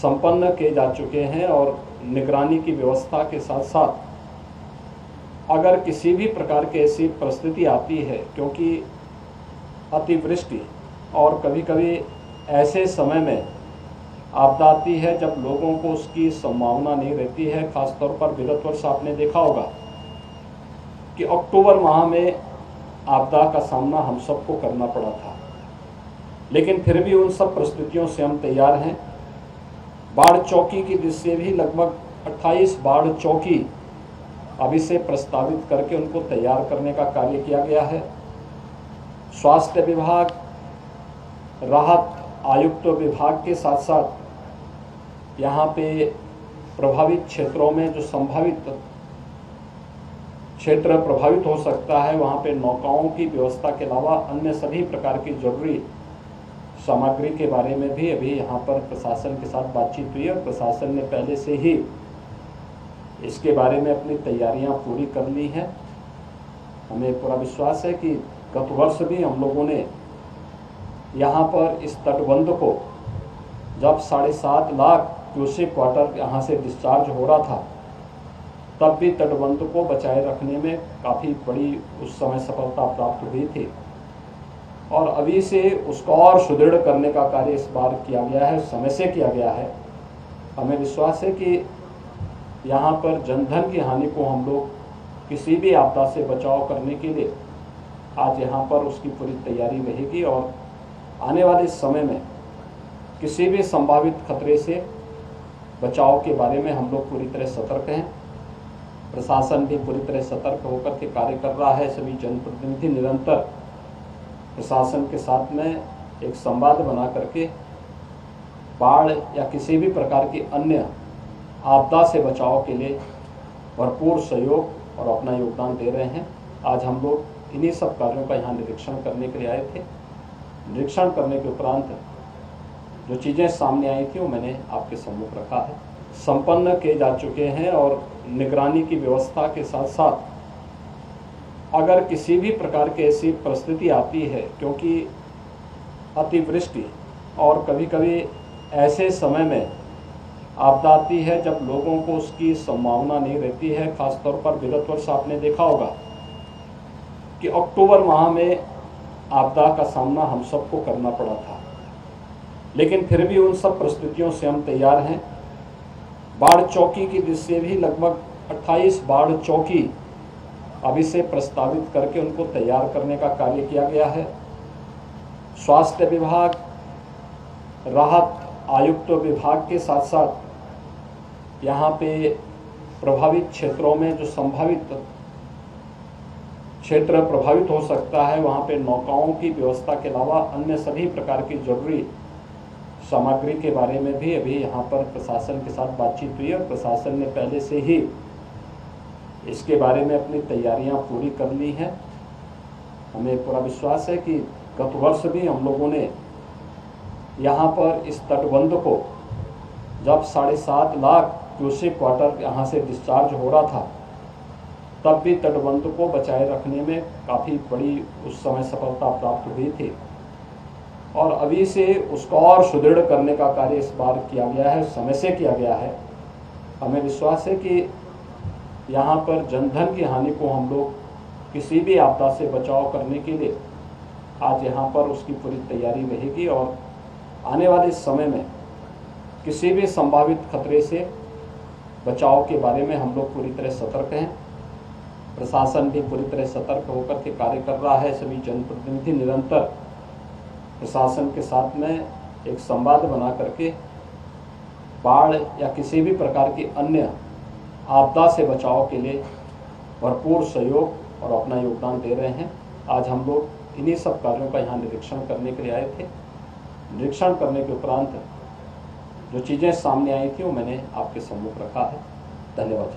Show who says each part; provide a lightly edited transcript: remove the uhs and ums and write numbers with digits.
Speaker 1: संपन्न किए जा चुके हैं और निगरानी की व्यवस्था के साथ साथ अगर किसी भी प्रकार की ऐसी परिस्थिति आती है, क्योंकि अतिवृष्टि और कभी कभी ऐसे समय में आपदा आती है जब लोगों को उसकी संभावना नहीं रहती है। खासतौर पर विगत वर्ष आपने देखा होगा कि अक्टूबर माह में आपदा का सामना हम सबको करना पड़ा था, लेकिन फिर भी उन सब परिस्थितियों से हम तैयार हैं। बाढ़ चौकी की दृष्टि भी लगभग 28 बाढ़ चौकी अभी से प्रस्तावित करके उनको तैयार करने का कार्य किया गया है। स्वास्थ्य विभाग, राहत आयुक्त विभाग के साथ साथ यहाँ पे प्रभावित क्षेत्रों में जो संभावित क्षेत्र प्रभावित हो सकता है, वहाँ पे नौकाओं की व्यवस्था के अलावा अन्य सभी प्रकार की जरूरी सामग्री के बारे में भी अभी यहाँ पर प्रशासन के साथ बातचीत हुई और प्रशासन ने पहले से ही इसके बारे में अपनी तैयारियां पूरी कर ली हैं। हमें पूरा विश्वास है कि गत वर्ष भी हम लोगों ने यहाँ पर इस तटबंध को जब 7.5 लाख क्यूसेक वाटर यहाँ से डिस्चार्ज हो रहा था, तब भी तटबंध को बचाए रखने में काफ़ी बड़ी उस समय सफलता प्राप्त हुई थी और अभी से उसको और सुदृढ़ करने का कार्य इस बार किया गया है, समय से किया गया है। हमें विश्वास है कि यहाँ पर जनधन की हानि को हम लोग किसी भी आपदा से बचाव करने के लिए आज यहाँ पर उसकी पूरी तैयारी रहेगी और आने वाले समय में किसी भी संभावित खतरे से बचाव के बारे में हम लोग पूरी तरह सतर्क हैं। प्रशासन भी पूरी तरह सतर्क होकर के कार्य कर रहा है। सभी जनप्रतिनिधि निरंतर प्रशासन के साथ में एक संवाद बना करके बाढ़ या किसी भी प्रकार की अन्य आपदा से बचाव के लिए भरपूर सहयोग और अपना योगदान दे रहे हैं। आज हम लोग इन्हीं सब कार्यों का यहाँ निरीक्षण करने के लिए आए थे। निरीक्षण करने के उपरांत जो चीज़ें सामने आई थी वो मैंने आपके सम्मुख रखा है। संपन्न किए जा चुके हैं और निगरानी की व्यवस्था के साथ साथ अगर किसी भी प्रकार की ऐसी परिस्थिति आती है, क्योंकि अतिवृष्टि और कभी कभी ऐसे समय में आपदा आती है जब लोगों को उसकी संभावना नहीं रहती है। खासतौर पर विगत वर्ष आपने देखा होगा कि अक्टूबर माह में आपदा का सामना हम सबको करना पड़ा था, लेकिन फिर भी उन सब परिस्थितियों से हम तैयार हैं। बाढ़ चौकी की दृष्टि भी लगभग 28 बाढ़ चौकी अभी से प्रस्तावित करके उनको तैयार करने का कार्य किया गया है। स्वास्थ्य विभाग, राहत आयुक्त विभाग के साथ साथ यहाँ पे प्रभावित क्षेत्रों में जो संभावित क्षेत्र प्रभावित हो सकता है, वहाँ पे नौकाओं की व्यवस्था के अलावा अन्य सभी प्रकार की जरूरी सामग्री के बारे में भी अभी यहाँ पर प्रशासन के साथ बातचीत हुई और प्रशासन ने पहले से ही इसके बारे में अपनी तैयारियां पूरी कर ली हैं। हमें पूरा विश्वास है कि गत वर्ष भी हम लोगों ने यहाँ पर इस तटबंध को जब 7.5 लाख क्यूसेक वाटर यहाँ से डिस्चार्ज हो रहा था, तब भी तटबंध को बचाए रखने में काफ़ी बड़ी उस समय सफलता प्राप्त हुई थी और अभी से उसको और सुदृढ़ करने का कार्य इस बार किया गया है, समय से किया गया है। हमें विश्वास है कि यहाँ पर जनधन की हानि को हम लोग किसी भी आपदा से बचाव करने के लिए आज यहाँ पर उसकी पूरी तैयारी रहेगी और आने वाले समय में किसी भी संभावित खतरे से बचाव के बारे में हम लोग पूरी तरह सतर्क हैं। प्रशासन भी पूरी तरह सतर्क होकर के कार्य कर रहा है। सभी जनप्रतिनिधि निरंतर प्रशासन के साथ में एक संवाद बना करके बाढ़ या किसी भी प्रकार की अन्य आपदा से बचाव के लिए भरपूर सहयोग और अपना योगदान दे रहे हैं। आज हम लोग इन्हीं सब कार्यों का यहाँ निरीक्षण करने के लिए आए थे। निरीक्षण करने के उपरांत जो चीज़ें सामने आई थी वो मैंने आपके सम्मुख रखा है। धन्यवाद।